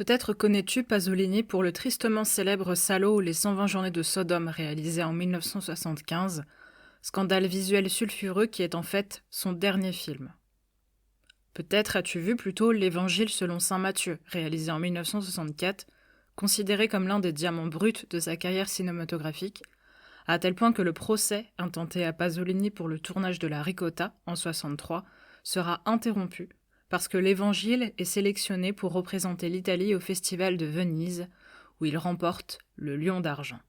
Peut-être connais-tu Pasolini pour le tristement célèbre Salo ou les 120 journées de Sodome réalisé en 1975, scandale visuel sulfureux qui est en fait son dernier film. Peut-être as-tu vu plutôt l'Évangile selon saint Matthieu, réalisé en 1964, considéré comme l'un des diamants bruts de sa carrière cinématographique, à tel point que le procès intenté à Pasolini pour le tournage de la Ricotta en 1963 sera interrompu parce que l'Évangile est sélectionné pour représenter l'Italie au Festival de Venise, où il remporte le Lion d'argent.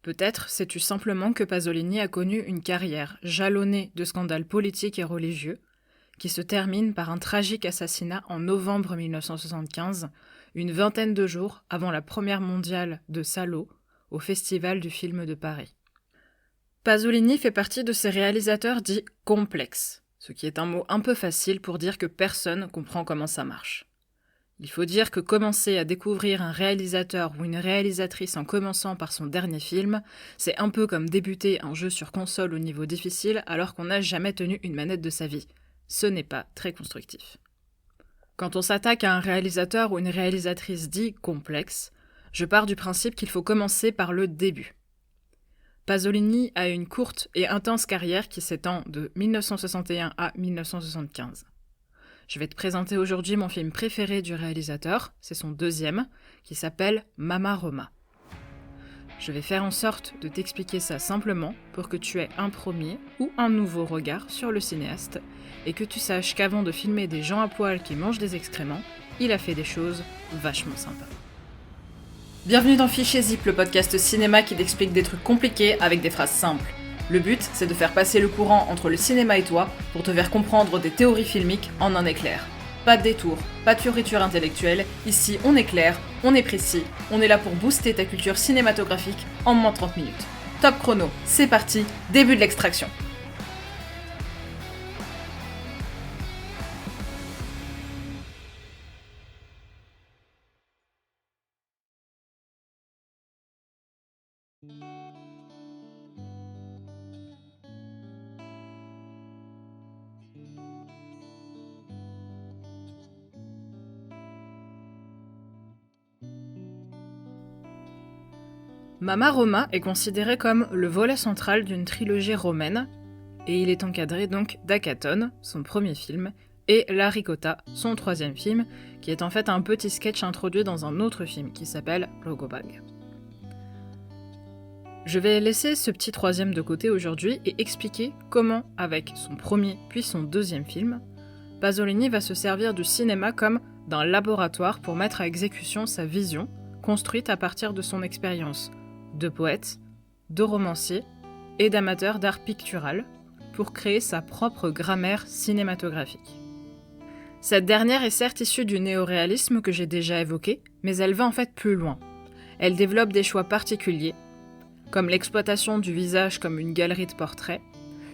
Peut-être sais-tu simplement que Pasolini a connu une carrière jalonnée de scandales politiques et religieux, qui se termine par un tragique assassinat en novembre 1975, une vingtaine de jours avant la première mondiale de Salo, au Festival du film de Paris. Pasolini fait partie de ces réalisateurs dits complexes, ce qui est un mot un peu facile pour dire que personne comprend comment ça marche. Il faut dire que commencer à découvrir un réalisateur ou une réalisatrice en commençant par son dernier film, c'est un peu comme débuter un jeu sur console au niveau difficile alors qu'on n'a jamais tenu une manette de sa vie. Ce n'est pas très constructif. Quand on s'attaque à un réalisateur ou une réalisatrice dit complexe, je pars du principe qu'il faut commencer par le début. Pasolini a une courte et intense carrière qui s'étend de 1961 à 1975. Je vais te présenter aujourd'hui mon film préféré du réalisateur, c'est son deuxième, qui s'appelle Mama Roma. Je vais faire en sorte de t'expliquer ça simplement pour que tu aies un premier ou un nouveau regard sur le cinéaste et que tu saches qu'avant de filmer des gens à poil qui mangent des excréments, il a fait des choses vachement sympas. Bienvenue dans Fichier Zip, le podcast cinéma qui t'explique des trucs compliqués avec des phrases simples. Le but, c'est de faire passer le courant entre le cinéma et toi pour te faire comprendre des théories filmiques en un éclair. Pas de détour, pas de fioriture intellectuelle, ici on est clair, on est précis, on est là pour booster ta culture cinématographique en moins de 30 minutes. Top chrono, c'est parti, début de l'extraction. Mama Roma est considéré comme le volet central d'une trilogie romaine, et il est encadré donc d'Akaton, son premier film, et La Ricotta, son troisième film, qui est en fait un petit sketch introduit dans un autre film qui s'appelle Logobag. Je vais laisser ce petit troisième de côté aujourd'hui et expliquer comment, avec son premier puis son deuxième film, Pasolini va se servir du cinéma comme d'un laboratoire pour mettre à exécution sa vision, construite à partir de son expérience de poète, de romancier et d'amateur d'art pictural, pour créer sa propre grammaire cinématographique. Cette dernière est certes issue du néoréalisme que j'ai déjà évoqué, mais elle va en fait plus loin. Elle développe des choix particuliers, comme l'exploitation du visage comme une galerie de portraits,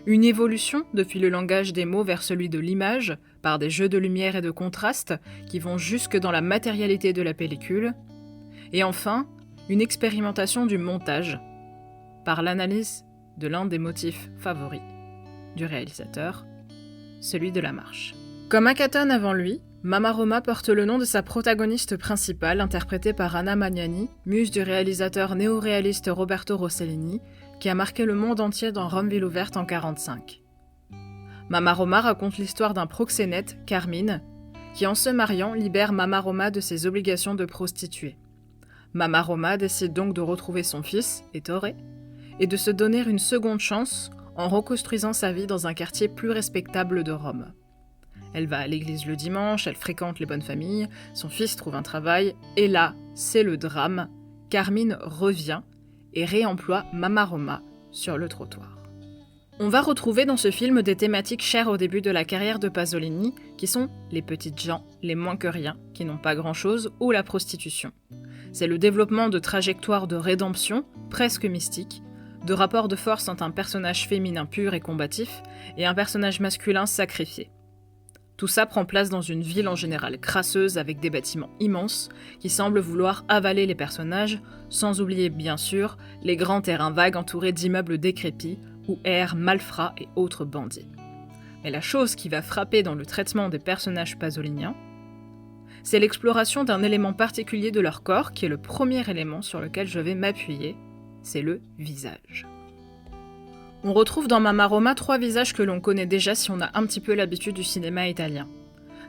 une évolution depuis le langage des mots vers celui de l'image, par des jeux de lumière et de contraste qui vont jusque dans la matérialité de la pellicule, et enfin, une expérimentation du montage, par l'analyse de l'un des motifs favoris du réalisateur, celui de la marche. Comme Akaton avant lui, Mama Roma porte le nom de sa protagoniste principale, interprétée par Anna Magnani, muse du réalisateur néo-réaliste Roberto Rossellini, qui a marqué le monde entier dans Rome ville ouverte en 1945. Mama Roma raconte l'histoire d'un proxénète, Carmine, qui en se mariant libère Mama Roma de ses obligations de prostituée. Mama Roma décide donc de retrouver son fils, Ettore, et de se donner une seconde chance en reconstruisant sa vie dans un quartier plus respectable de Rome. Elle va à l'église le dimanche, elle fréquente les bonnes familles, son fils trouve un travail, et là, c'est le drame. Carmine revient et réemploie Mama Roma sur le trottoir. On va retrouver dans ce film des thématiques chères au début de la carrière de Pasolini, qui sont les petites gens, les moins que rien, qui n'ont pas grand-chose, ou la prostitution. C'est le développement de trajectoires de rédemption, presque mystiques, de rapports de force entre un personnage féminin pur et combatif et un personnage masculin sacrifié. Tout ça prend place dans une ville en général crasseuse avec des bâtiments immenses qui semblent vouloir avaler les personnages, sans oublier bien sûr les grands terrains vagues entourés d'immeubles décrépits où errent malfrats et autres bandits. Mais la chose qui va frapper dans le traitement des personnages pasoliniens, C'est l'exploration d'un élément particulier de leur corps qui est le premier élément sur lequel je vais m'appuyer, c'est le visage. On retrouve dans Mamma Roma 3 visages que l'on connaît déjà si on a un petit peu l'habitude du cinéma italien.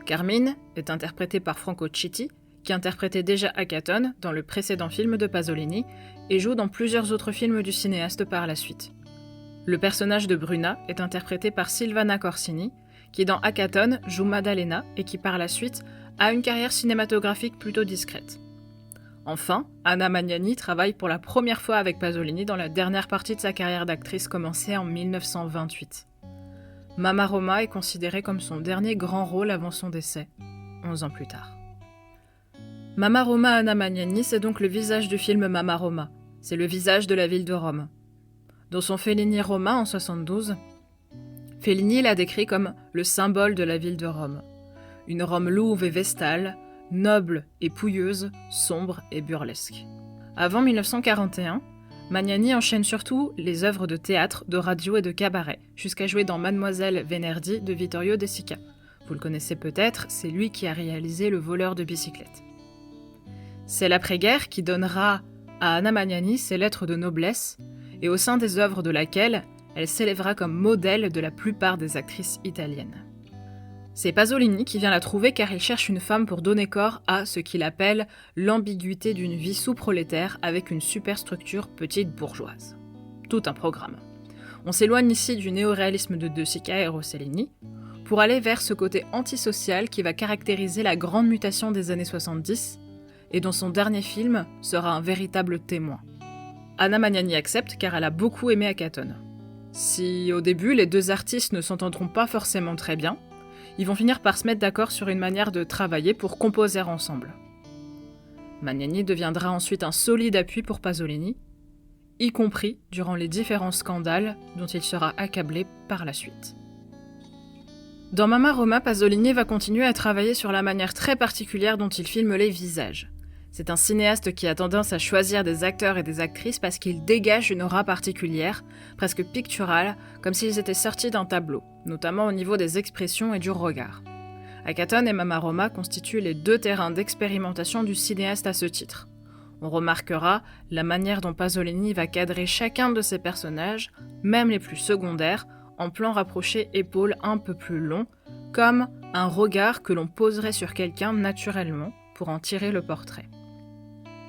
Carmine est interprétée par Franco Citti, qui interprétait déjà Acatone dans le précédent film de Pasolini et joue dans plusieurs autres films du cinéaste par la suite. Le personnage de Bruna est interprété par Silvana Corsini, qui dans Acatone joue Maddalena et qui par la suite a une carrière cinématographique plutôt discrète. Enfin, Anna Magnani travaille pour la première fois avec Pasolini dans la dernière partie de sa carrière d'actrice commencée en 1928. Mamma Roma est considérée comme son dernier grand rôle avant son décès, 11 ans plus tard. Mamma Roma Anna Magnani, c'est donc le visage du film Mamma Roma, c'est le visage de la ville de Rome. Dans son Fellini Roma en 1972, Fellini l'a décrit comme le symbole de la ville de Rome. Une Rome louve et vestale, noble et pouilleuse, sombre et burlesque. Avant 1941, Magnani enchaîne surtout les œuvres de théâtre, de radio et de cabaret, jusqu'à jouer dans Mademoiselle Venerdì de Vittorio De Sica. Vous le connaissez peut-être, c'est lui qui a réalisé Le voleur de bicyclette. C'est l'après-guerre qui donnera à Anna Magnani ses lettres de noblesse, et au sein des œuvres de laquelle elle s'élèvera comme modèle de la plupart des actrices italiennes. C'est Pasolini qui vient la trouver car il cherche une femme pour donner corps à ce qu'il appelle l'ambiguïté d'une vie sous-prolétaire avec une superstructure petite bourgeoise. Tout un programme. On s'éloigne ici du néoréalisme de De Sica et Rossellini pour aller vers ce côté antisocial qui va caractériser la grande mutation des années 70 et dont son dernier film sera un véritable témoin. Anna Magnani accepte car elle a beaucoup aimé Acatone. Si au début les deux artistes ne s'entendront pas forcément très bien, ils vont finir par se mettre d'accord sur une manière de travailler pour composer ensemble. Magnani deviendra ensuite un solide appui pour Pasolini, y compris durant les différents scandales dont il sera accablé par la suite. Dans Mamma Roma, Pasolini va continuer à travailler sur la manière très particulière dont il filme les visages. C'est un cinéaste qui a tendance à choisir des acteurs et des actrices parce qu'ils dégagent une aura particulière, presque picturale, comme s'ils étaient sortis d'un tableau, notamment au niveau des expressions et du regard. Acatone et Mamma Roma constituent les deux terrains d'expérimentation du cinéaste à ce titre. On remarquera la manière dont Pasolini va cadrer chacun de ses personnages, même les plus secondaires, en plan rapproché épaules un peu plus long, comme un regard que l'on poserait sur quelqu'un naturellement pour en tirer le portrait.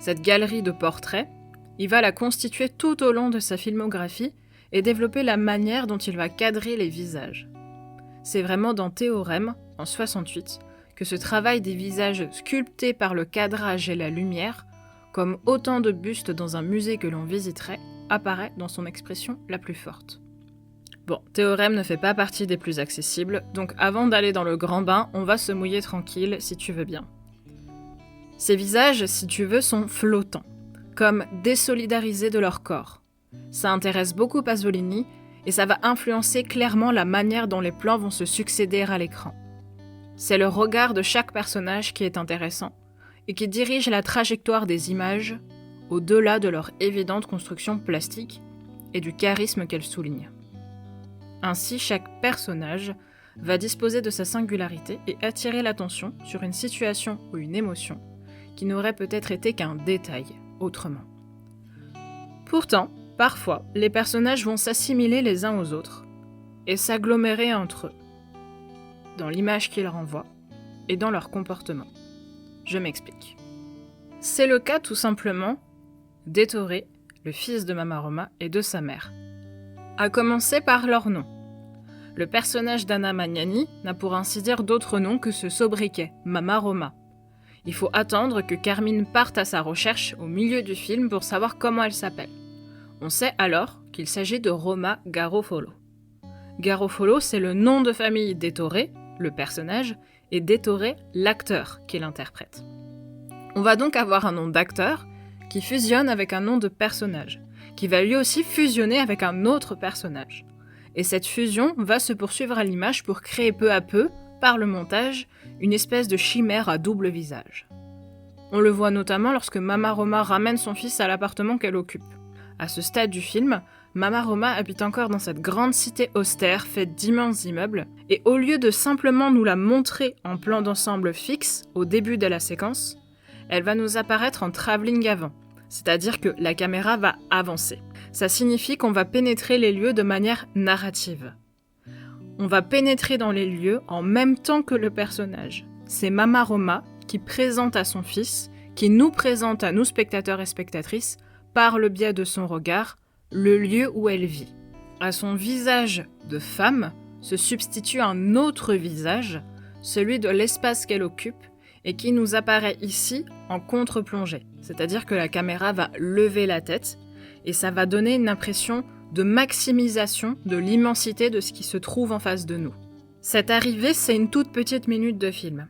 Cette galerie de portraits, il va la constituer tout au long de sa filmographie et développer la manière dont il va cadrer les visages. C'est vraiment dans Théorème, en 68, que ce travail des visages sculptés par le cadrage et la lumière, comme autant de bustes dans un musée que l'on visiterait, apparaît dans son expression la plus forte. Bon, Théorème ne fait pas partie des plus accessibles, donc avant d'aller dans le grand bain, on va se mouiller tranquille si tu veux bien. Ces visages, si tu veux, sont flottants, comme désolidarisés de leur corps. Ça intéresse beaucoup Pasolini et ça va influencer clairement la manière dont les plans vont se succéder à l'écran. C'est le regard de chaque personnage qui est intéressant et qui dirige la trajectoire des images au-delà de leur évidente construction plastique et du charisme qu'elles soulignent. Ainsi, chaque personnage va disposer de sa singularité et attirer l'attention sur une situation ou une émotion qui n'aurait peut-être été qu'un détail autrement. Pourtant, parfois, les personnages vont s'assimiler les uns aux autres et s'agglomérer entre eux, dans l'image qu'ils renvoient et dans leur comportement. Je m'explique. C'est le cas tout simplement d'Ettore, le fils de Mamma Roma et de sa mère. À commencer par leur nom. Le personnage d'Anna Magnani n'a pour ainsi dire d'autre nom que ce sobriquet, Mamma Roma. Il faut attendre que Carmine parte à sa recherche au milieu du film pour savoir comment elle s'appelle. On sait alors qu'il s'agit de Roma Garofalo. Garofalo, c'est le nom de famille d'Ettore, le personnage, et d'Ettore, l'acteur qui l'interprète. On va donc avoir un nom d'acteur qui fusionne avec un nom de personnage, qui va lui aussi fusionner avec un autre personnage. Et cette fusion va se poursuivre à l'image pour créer peu à peu, par le montage, une espèce de chimère à double visage. On le voit notamment lorsque Mamma Roma ramène son fils à l'appartement qu'elle occupe. À ce stade du film, Mama Roma habite encore dans cette grande cité austère faite d'immenses immeubles, et au lieu de simplement nous la montrer en plan d'ensemble fixe au début de la séquence, elle va nous apparaître en travelling avant, c'est-à-dire que la caméra va avancer. Ça signifie qu'on va pénétrer les lieux de manière narrative. On va pénétrer dans les lieux en même temps que le personnage. C'est Mama Roma qui présente à son fils, qui nous présente à nous spectateurs et spectatrices, par le biais de son regard, le lieu où elle vit. À son visage de femme se substitue un autre visage, celui de l'espace qu'elle occupe, et qui nous apparaît ici en contre-plongée. C'est-à-dire que la caméra va lever la tête, et ça va donner une impression de maximisation de l'immensité de ce qui se trouve en face de nous. Cette arrivée, c'est une toute petite minute de film.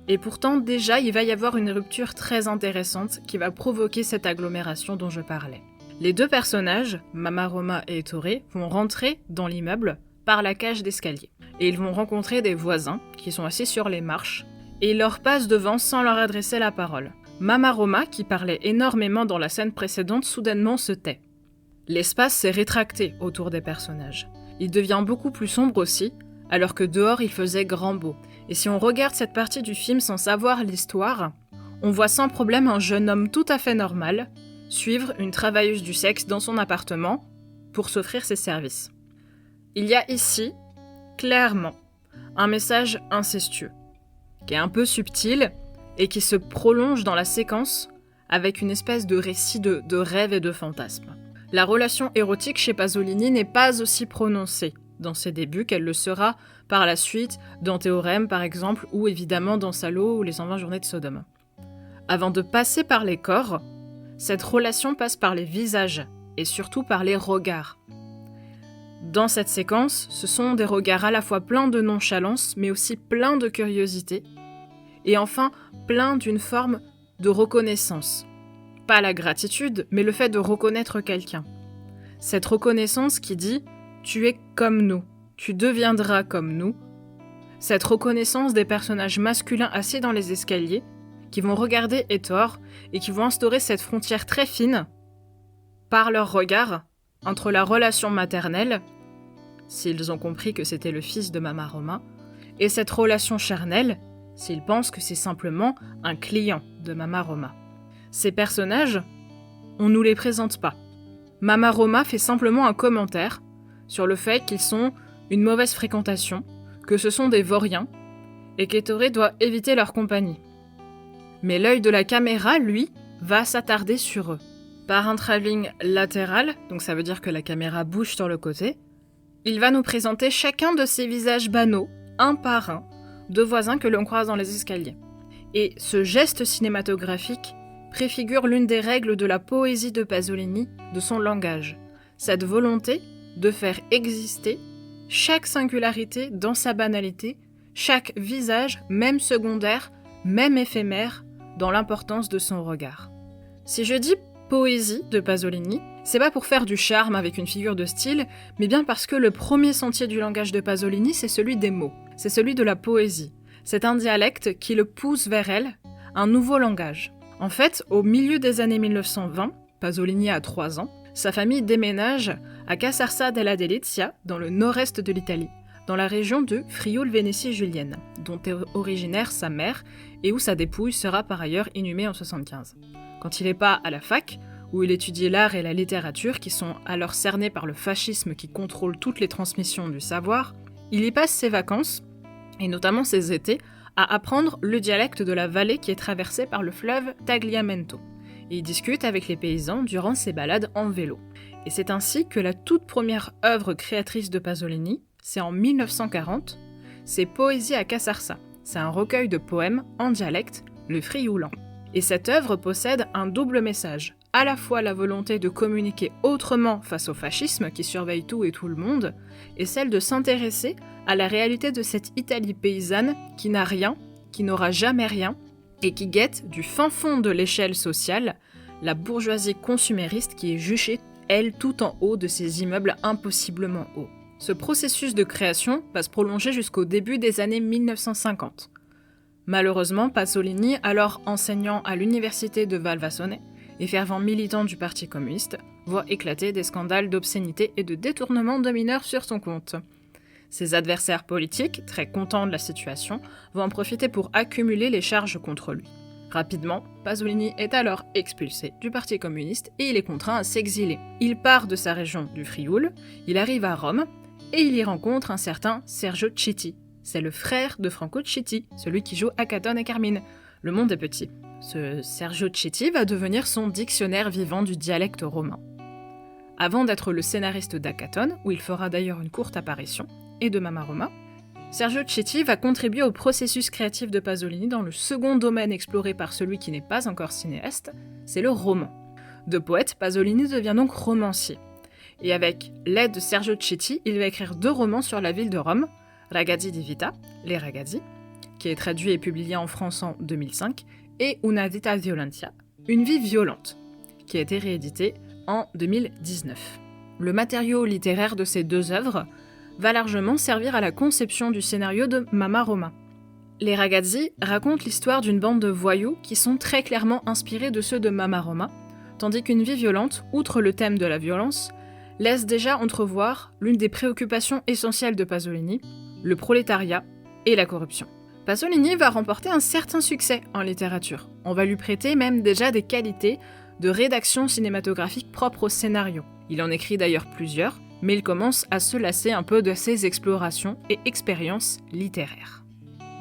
Et pourtant, déjà, il va y avoir une rupture très intéressante qui va provoquer cette agglomération dont je parlais. Les deux personnages, Mama Roma et Ettore, vont rentrer dans l'immeuble par la cage d'escalier. Et ils vont rencontrer des voisins qui sont assis sur les marches, et ils leur passent devant sans leur adresser la parole. Mama Roma, qui parlait énormément dans la scène précédente, soudainement se tait. L'espace s'est rétracté autour des personnages. Il devient beaucoup plus sombre aussi, alors que dehors il faisait grand beau. Et si on regarde cette partie du film sans savoir l'histoire, on voit sans problème un jeune homme tout à fait normal suivre une travailleuse du sexe dans son appartement pour s'offrir ses services. Il y a ici, clairement, un message incestueux, qui est un peu subtil et qui se prolonge dans la séquence avec une espèce de récit de rêve et de fantasme. La relation érotique chez Pasolini n'est pas aussi prononcée dans ses débuts qu'elle le sera par la suite dans Théorème par exemple, ou évidemment dans Salo ou les 120 journées de Sodome. Avant de passer par les corps, cette relation passe par les visages et surtout par les regards. Dans cette séquence, ce sont des regards à la fois pleins de nonchalance mais aussi pleins de curiosité et enfin pleins d'une forme de reconnaissance. Pas la gratitude, mais le fait de reconnaître quelqu'un. Cette reconnaissance qui dit « tu es comme nous, tu deviendras comme nous ». Cette reconnaissance des personnages masculins assis dans les escaliers qui vont regarder Ettore et qui vont instaurer cette frontière très fine par leur regard entre la relation maternelle, s'ils ont compris que c'était le fils de Mama Roma, et cette relation charnelle, s'ils pensent que c'est simplement un client de Mama Roma. Ces personnages, on ne nous les présente pas. Mama Roma fait simplement un commentaire sur le fait qu'ils sont une mauvaise fréquentation, que ce sont des vauriens, et qu'Ettore doit éviter leur compagnie. Mais l'œil de la caméra, lui, va s'attarder sur eux. Par un travelling latéral, donc ça veut dire que la caméra bouge sur le côté, il va nous présenter chacun de ces visages banaux, un par un, de voisins que l'on croise dans les escaliers. Et ce geste cinématographique préfigure l'une des règles de la poésie de Pasolini, de son langage. Cette volonté de faire exister chaque singularité dans sa banalité, chaque visage, même secondaire, même éphémère, dans l'importance de son regard. Si je dis poésie de Pasolini, c'est pas pour faire du charme avec une figure de style, mais bien parce que le premier sentier du langage de Pasolini, c'est celui des mots, c'est celui de la poésie. C'est un dialecte qui le pousse vers elle, un nouveau langage. En fait, au milieu des années 1920, Pasolini a 3 ans, sa famille déménage à Caserta della Delizia, dans le nord-est de l'Italie, dans la région de Frioul-Vénétie Julienne, dont est originaire sa mère et où sa dépouille sera par ailleurs inhumée en 1975. Quand il n'est pas à la fac, où il étudie l'art et la littérature qui sont alors cernés par le fascisme qui contrôle toutes les transmissions du savoir, il y passe ses vacances, et notamment ses étés, à apprendre le dialecte de la vallée qui est traversée par le fleuve Tagliamento. Et il discute avec les paysans durant ses balades en vélo. Et c'est ainsi que la toute première œuvre créatrice de Pasolini, c'est en 1940, c'est Poésie à Caserta. C'est un recueil de poèmes en dialecte, le frioulan. Et cette œuvre possède un double message, à la fois la volonté de communiquer autrement face au fascisme qui surveille tout et tout le monde, et celle de s'intéresser à la réalité de cette Italie paysanne qui n'a rien, qui n'aura jamais rien, et qui guette du fin fond de l'échelle sociale la bourgeoisie consumériste qui est juchée, elle, tout en haut de ces immeubles impossiblement hauts. Ce processus de création va se prolonger jusqu'au début des années 1950. Malheureusement, Pasolini, alors enseignant à l'université de Valvasone, et fervent militant du Parti communiste, voit éclater des scandales d'obscénité et de détournement de mineurs sur son compte. Ses adversaires politiques, très contents de la situation, vont en profiter pour accumuler les charges contre lui. Rapidement, Pasolini est alors expulsé du Parti communiste et il est contraint à s'exiler. Il part de sa région du Frioul, il arrive à Rome et il y rencontre un certain Sergio Citti. C'est le frère de Franco Citti, celui qui joue Acatone et Carmine. Le monde est petit. Ce Sergio Citti va devenir son dictionnaire vivant du dialecte romain. Avant d'être le scénariste d'Acatone, où il fera d'ailleurs une courte apparition, et de Mamma Roma, Sergio Citti va contribuer au processus créatif de Pasolini dans le second domaine exploré par celui qui n'est pas encore cinéaste, c'est le roman. De poète, Pasolini devient donc romancier. Et avec l'aide de Sergio Citti, il va écrire 2 romans sur la ville de Rome, Ragazzi di Vita, Les Ragazzi, qui est traduit et publié en France en 2005, et Una vita violentia, Une vie violente, qui a été réédité en 2019. Le matériau littéraire de ces 2 œuvres va largement servir à la conception du scénario de Mamma Roma. Les Ragazzi racontent l'histoire d'une bande de voyous qui sont très clairement inspirés de ceux de Mamma Roma, tandis qu'Une vie violente, outre le thème de la violence, laisse déjà entrevoir l'une des préoccupations essentielles de Pasolini, le prolétariat et la corruption. Pasolini va remporter un certain succès en littérature. On va lui prêter même déjà des qualités de rédaction cinématographique propres au scénario. Il en écrit d'ailleurs plusieurs, mais il commence à se lasser un peu de ses explorations et expériences littéraires.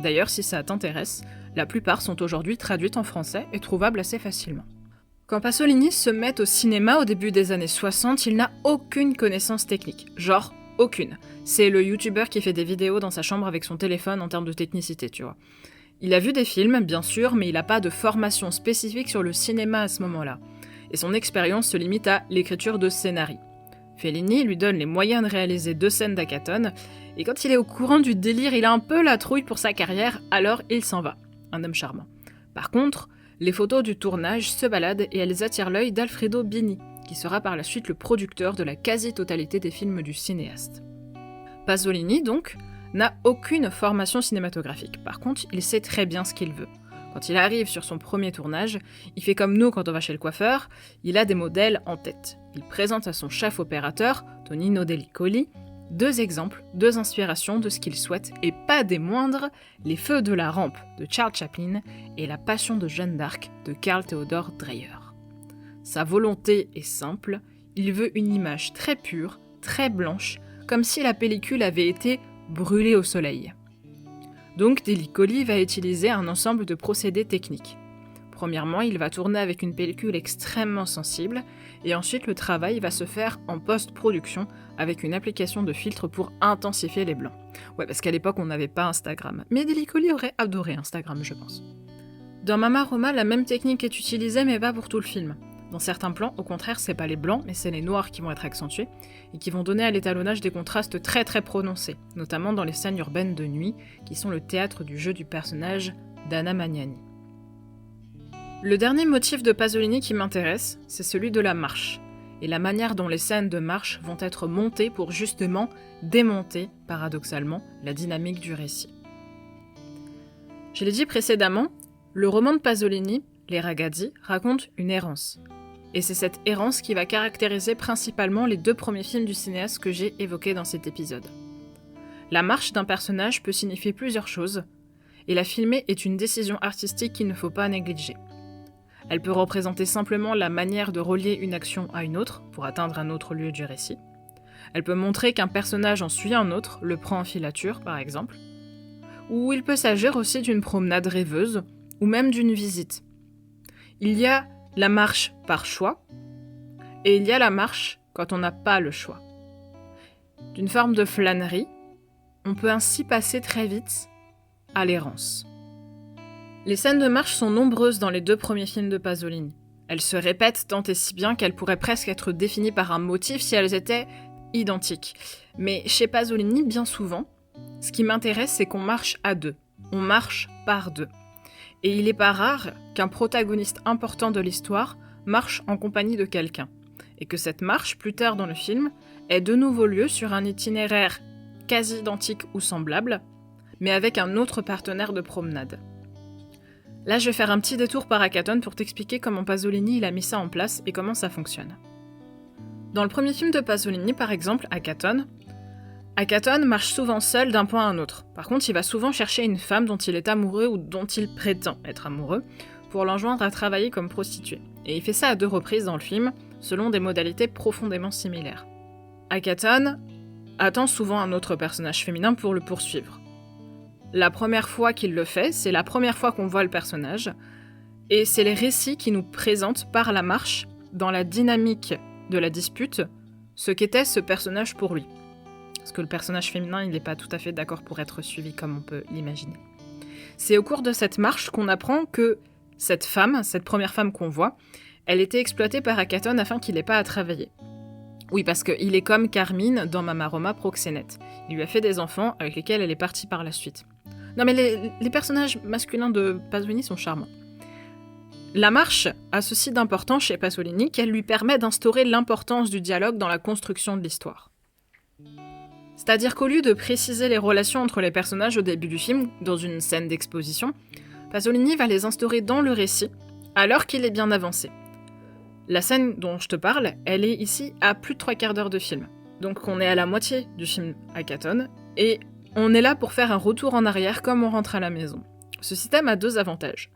D'ailleurs, si ça t'intéresse, la plupart sont aujourd'hui traduites en français et trouvables assez facilement. Quand Pasolini se met au cinéma au début des années 60, il n'a aucune connaissance technique. Genre, aucune. C'est le youtubeur qui fait des vidéos dans sa chambre avec son téléphone en termes de technicité, tu vois. Il a vu des films, bien sûr, mais il n'a pas de formation spécifique sur le cinéma à ce moment-là. Et son expérience se limite à l'écriture de scénarii. Fellini lui donne les moyens de réaliser 2 scènes d'Acatone, et quand il est au courant du délire, il a un peu la trouille pour sa carrière, alors il s'en va. Un homme charmant. Par contre, les photos du tournage se baladent et elles attirent l'œil d'Alfredo Bini, qui sera par la suite le producteur de la quasi-totalité des films du cinéaste. Pasolini, donc, n'a aucune formation cinématographique. Par contre, il sait très bien ce qu'il veut. Quand il arrive sur son premier tournage, il fait comme nous quand on va chez le coiffeur, il a des modèles en tête. Il présente à son chef opérateur, Tonino Delicoli, 2 exemples, 2 inspirations de ce qu'il souhaite, et pas des moindres, Les Feux de la Rampe de Charles Chaplin et La Passion de Jeanne d'Arc de Carl Theodor Dreyer. Sa volonté est simple, il veut une image très pure, très blanche, comme si la pellicule avait été brûlée au soleil. Donc Delicoli va utiliser un ensemble de procédés techniques. Premièrement, il va tourner avec une pellicule extrêmement sensible, et ensuite le travail va se faire en post-production avec une application de filtre pour intensifier les blancs. Ouais, parce qu'à l'époque on n'avait pas Instagram, mais Delicoli aurait adoré Instagram, je pense. Dans Mamma Roma, la même technique est utilisée, mais pas pour tout le film. Dans certains plans, au contraire, c'est pas les blancs, mais c'est les noirs qui vont être accentués, et qui vont donner à l'étalonnage des contrastes très très prononcés, notamment dans les scènes urbaines de nuit, qui sont le théâtre du jeu du personnage d'Anna Magnani. Le dernier motif de Pasolini qui m'intéresse, c'est celui de la marche, et la manière dont les scènes de marche vont être montées pour justement démonter, paradoxalement, la dynamique du récit. Je l'ai dit précédemment, le roman de Pasolini, Les Ragazzi, raconte une errance. Et c'est cette errance qui va caractériser principalement les 2 premiers films du cinéaste que j'ai évoqués dans cet épisode. La marche d'un personnage peut signifier plusieurs choses, et la filmer est une décision artistique qu'il ne faut pas négliger. Elle peut représenter simplement la manière de relier une action à une autre pour atteindre un autre lieu du récit. Elle peut montrer qu'un personnage en suit un autre, le prend en filature par exemple. Ou il peut s'agir aussi d'une promenade rêveuse, ou même d'une visite. Il y a la marche par choix, et il y a la marche quand on n'a pas le choix. D'une forme de flânerie, on peut ainsi passer très vite à l'errance. Les scènes de marche sont nombreuses dans les 2 premiers films de Pasolini. Elles se répètent tant et si bien qu'elles pourraient presque être définies par un motif si elles étaient identiques. Mais chez Pasolini, bien souvent, ce qui m'intéresse, c'est qu'on marche à 2. On marche par 2. Et il n'est pas rare qu'un protagoniste important de l'histoire marche en compagnie de quelqu'un, et que cette marche, plus tard dans le film, ait de nouveau lieu sur un itinéraire quasi identique ou semblable, mais avec un autre partenaire de promenade. Là, je vais faire un petit détour par Hackathon pour t'expliquer comment Pasolini il a mis ça en place et comment ça fonctionne. Dans le premier film de Pasolini, par exemple, Hackathon marche souvent seul d'un point à un autre. Par contre, il va souvent chercher une femme dont il est amoureux ou dont il prétend être amoureux pour l'enjoindre à travailler comme prostituée. Et il fait ça à 2 reprises dans le film, selon des modalités profondément similaires. Hackathon attend souvent un autre personnage féminin pour le poursuivre. La première fois qu'il le fait, c'est la première fois qu'on voit le personnage, et c'est les récits qui nous présentent par la marche, dans la dynamique de la dispute, ce qu'était ce personnage pour lui. Parce que le personnage féminin, il n'est pas tout à fait d'accord pour être suivi comme on peut l'imaginer. C'est au cours de cette marche qu'on apprend que cette femme, cette première femme qu'on voit, elle était exploitée par Hackathon afin qu'il n'ait pas à travailler. Oui, parce qu'il est comme Carmine dans Mamma Roma proxénète. Il lui a fait des enfants avec lesquels elle est partie par la suite. Non mais les personnages masculins de Pasolini sont charmants. La marche a ceci d'important chez Pasolini qu'elle lui permet d'instaurer l'importance du dialogue dans la construction de l'histoire. C'est-à-dire qu'au lieu de préciser les relations entre les personnages au début du film, dans une scène d'exposition, Pasolini va les instaurer dans le récit, alors qu'il est bien avancé. La scène dont je te parle, elle est ici à plus de 3/4 d'heure de film. Donc on est à la moitié du film Hackathon, et on est là pour faire un retour en arrière comme on rentre à la maison. Ce système a 2 avantages.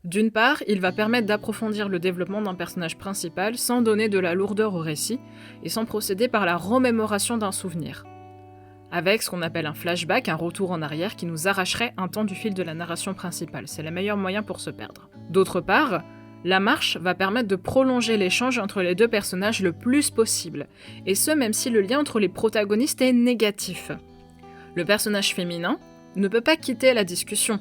D'une part, il va permettre d'approfondir le développement d'un personnage principal sans donner de la lourdeur au récit, et sans procéder par la remémoration d'un souvenir. Avec ce qu'on appelle un flashback, un retour en arrière qui nous arracherait un temps du fil de la narration principale. C'est le meilleur moyen pour se perdre. D'autre part, la marche va permettre de prolonger l'échange entre les 2 personnages le plus possible, et ce même si le lien entre les protagonistes est négatif. Le personnage féminin ne peut pas quitter la discussion,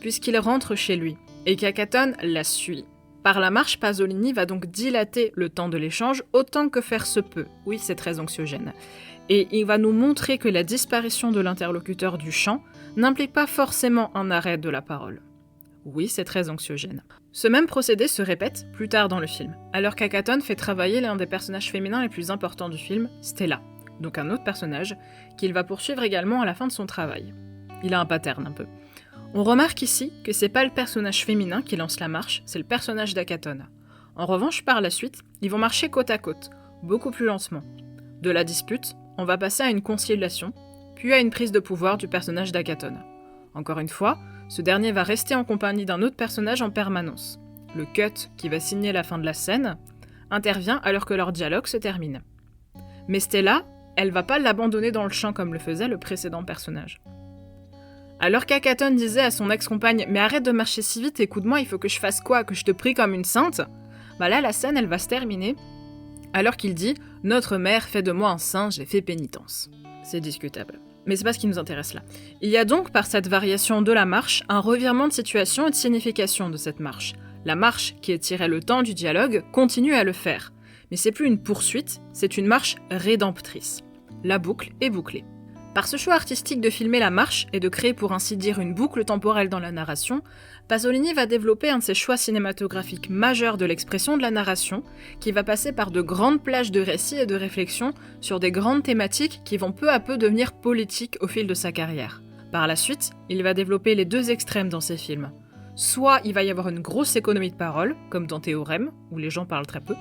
puisqu'il rentre chez lui, et qu'Hackathon la suit. Par la marche, Pasolini va donc dilater le temps de l'échange autant que faire se peut. Oui, c'est très anxiogène. Et il va nous montrer que la disparition de l'interlocuteur du chant n'implique pas forcément un arrêt de la parole. Oui, c'est très anxiogène. Ce même procédé se répète plus tard dans le film, alors qu'Hackathon fait travailler l'un des personnages féminins les plus importants du film, Stella, donc un autre personnage, qu'il va poursuivre également à la fin de son travail. Il a un pattern un peu. On remarque ici que c'est pas le personnage féminin qui lance la marche, c'est le personnage d'Hackathon. En revanche, par la suite, ils vont marcher côte à côte, beaucoup plus lentement. De la dispute, on va passer à une conciliation, puis à une prise de pouvoir du personnage d'Hackathon. Encore une fois, ce dernier va rester en compagnie d'un autre personnage en permanence. Le cut, qui va signer la fin de la scène, intervient alors que leur dialogue se termine. Mais Stella, elle va pas l'abandonner dans le champ comme le faisait le précédent personnage. Alors qu'Hackathon disait à son ex-compagne « Mais arrête de marcher si vite, écoute-moi, il faut que je fasse quoi, que je te prie comme une sainte ?» Bah là, la scène, elle va se terminer, alors qu'il dit « Notre mère fait de moi un saint, j'ai fait pénitence ». C'est discutable. Mais c'est pas ce qui nous intéresse là. Il y a donc, par cette variation de la marche, un revirement de situation et de signification de cette marche. La marche, qui étirait le temps du dialogue, continue à le faire. Mais c'est plus une poursuite, c'est une marche rédemptrice. La boucle est bouclée. Par ce choix artistique de filmer la marche et de créer pour ainsi dire une boucle temporelle dans la narration, Pasolini va développer un de ses choix cinématographiques majeurs de l'expression de la narration, qui va passer par de grandes plages de récits et de réflexions sur des grandes thématiques qui vont peu à peu devenir politiques au fil de sa carrière. Par la suite, il va développer les 2 extrêmes dans ses films. Soit il va y avoir une grosse économie de parole, comme dans Théorème, où les gens parlent très peu,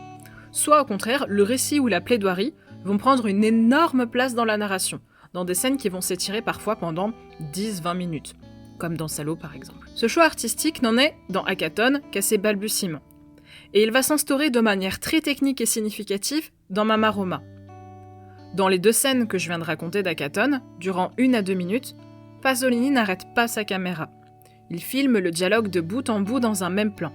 soit au contraire, le récit ou la plaidoirie vont prendre une énorme place dans la narration, dans des scènes qui vont s'étirer parfois pendant 10-20 minutes, comme dans Salo par exemple. Ce choix artistique n'en est, dans Hackathon, qu'à ses balbutiements. Et il va s'instaurer de manière très technique et significative dans Mamma Roma. Dans les 2 scènes que je viens de raconter d'Hackathon, durant 1 à 2 minutes, Pasolini n'arrête pas sa caméra. Il filme le dialogue de bout en bout dans un même plan.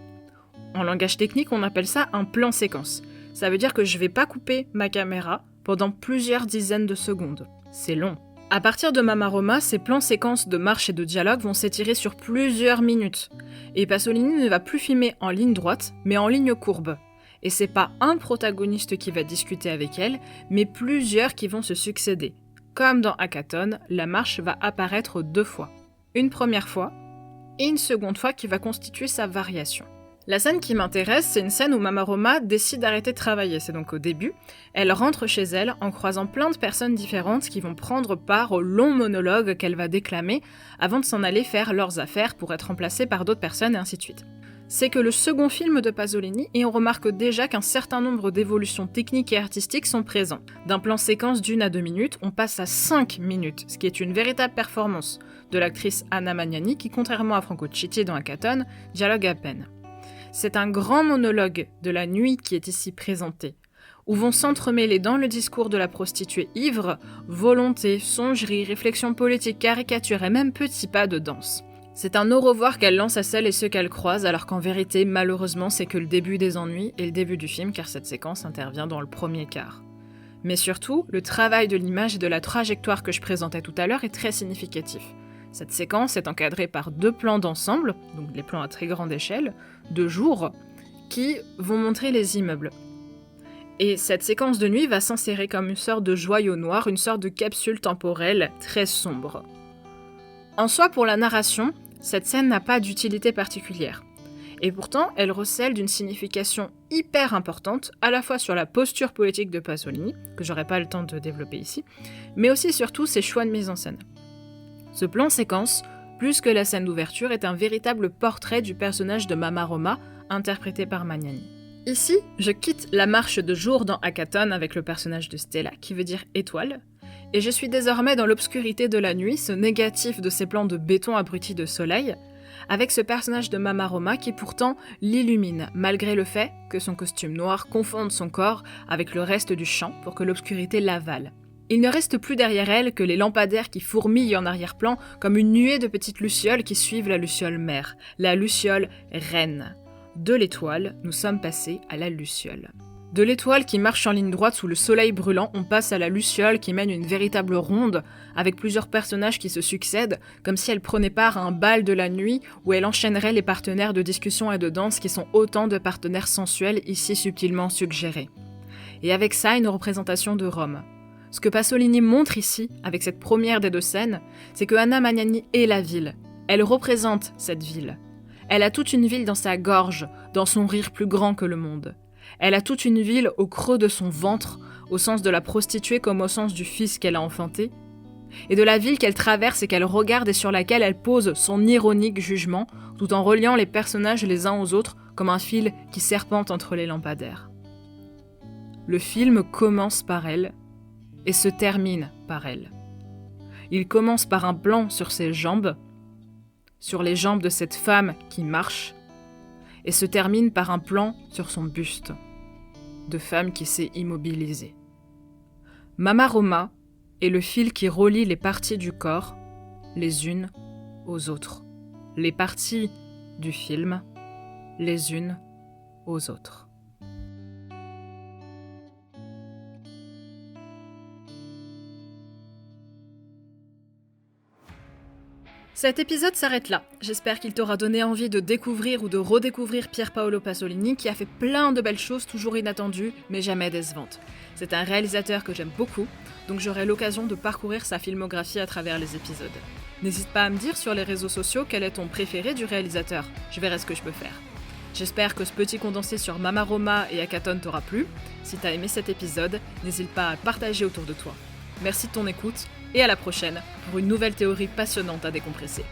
En langage technique, on appelle ça un plan séquence. Ça veut dire que je vais pas couper ma caméra pendant plusieurs dizaines de secondes. C'est long. À partir de Mamma Roma, ces plans séquences de marche et de dialogue vont s'étirer sur plusieurs minutes. Et Pasolini ne va plus filmer en ligne droite, mais en ligne courbe. Et c'est pas un protagoniste qui va discuter avec elle, mais plusieurs qui vont se succéder. Comme dans Hackathon, la marche va apparaître 2 fois. Une première fois, et une seconde fois qui va constituer sa variation. La scène qui m'intéresse, c'est une scène où Mama Roma décide d'arrêter de travailler, c'est donc au début. Elle rentre chez elle en croisant plein de personnes différentes qui vont prendre part au long monologue qu'elle va déclamer avant de s'en aller faire leurs affaires pour être remplacée par d'autres personnes et ainsi de suite. C'est que le second film de Pasolini, et on remarque déjà qu'un certain nombre d'évolutions techniques et artistiques sont présentes. D'un plan séquence d'1 à 2 minutes, on passe à 5 minutes, ce qui est une véritable performance de l'actrice Anna Magnani qui, contrairement à Franco Citti dans Accaton, dialogue à peine. C'est un grand monologue de la nuit qui est ici présenté, où vont s'entremêler dans le discours de la prostituée ivre, volonté, songerie, réflexion politique, caricature et même petits pas de danse. C'est un au revoir qu'elle lance à celles et ceux qu'elle croise, alors qu'en vérité, malheureusement, c'est que le début des ennuis et le début du film, car cette séquence intervient dans le premier quart. Mais surtout, le travail de l'image et de la trajectoire que je présentais tout à l'heure est très significatif. Cette séquence est encadrée par 2 plans d'ensemble, donc les plans à très grande échelle, de jour, qui vont montrer les immeubles. Et cette séquence de nuit va s'insérer comme une sorte de joyau noir, une sorte de capsule temporelle très sombre. En soi, pour la narration, cette scène n'a pas d'utilité particulière. Et pourtant, elle recèle d'une signification hyper importante, à la fois sur la posture politique de Pasolini, que j'aurai pas le temps de développer ici, mais aussi surtout ses choix de mise en scène. Ce plan séquence, plus que la scène d'ouverture, est un véritable portrait du personnage de Mama Roma, interprété par Magnani. Ici, je quitte la marche de jour dans Accaton avec le personnage de Stella, qui veut dire étoile, et je suis désormais dans l'obscurité de la nuit, ce négatif de ces plans de béton abrutis de soleil, avec ce personnage de Mama Roma qui pourtant l'illumine, malgré le fait que son costume noir confonde son corps avec le reste du champ pour que l'obscurité l'avale. Il ne reste plus derrière elle que les lampadaires qui fourmillent en arrière-plan comme une nuée de petites lucioles qui suivent la luciole mère, la luciole reine. De l'étoile, nous sommes passés à la luciole. De l'étoile qui marche en ligne droite sous le soleil brûlant, on passe à la luciole qui mène une véritable ronde, avec plusieurs personnages qui se succèdent, comme si elle prenait part à un bal de la nuit où elle enchaînerait les partenaires de discussion et de danse qui sont autant de partenaires sensuels ici subtilement suggérés. Et avec ça, une représentation de Rome. Ce que Pasolini montre ici, avec cette première des 2 scènes, c'est que Anna Magnani est la ville. Elle représente cette ville. Elle a toute une ville dans sa gorge, dans son rire plus grand que le monde. Elle a toute une ville au creux de son ventre, au sens de la prostituée comme au sens du fils qu'elle a enfanté, et de la ville qu'elle traverse et qu'elle regarde et sur laquelle elle pose son ironique jugement, tout en reliant les personnages les uns aux autres comme un fil qui serpente entre les lampadaires. Le film commence par elle, et se termine par elle. Il commence par un plan sur ses jambes, sur les jambes de cette femme qui marche, et se termine par un plan sur son buste, de femme qui s'est immobilisée. Mama Roma est le fil qui relie les parties du corps, les unes aux autres. Les parties du film, les unes aux autres. Cet épisode s'arrête là. J'espère qu'il t'aura donné envie de découvrir ou de redécouvrir Pier Paolo Pasolini qui a fait plein de belles choses toujours inattendues mais jamais décevantes. C'est un réalisateur que j'aime beaucoup, donc j'aurai l'occasion de parcourir sa filmographie à travers les épisodes. N'hésite pas à me dire sur les réseaux sociaux quel est ton préféré du réalisateur, je verrai ce que je peux faire. J'espère que ce petit condensé sur Mama Roma et Accaton t'aura plu. Si t'as aimé cet épisode, n'hésite pas à le partager autour de toi. Merci de ton écoute et à la prochaine pour une nouvelle théorie passionnante à décompresser.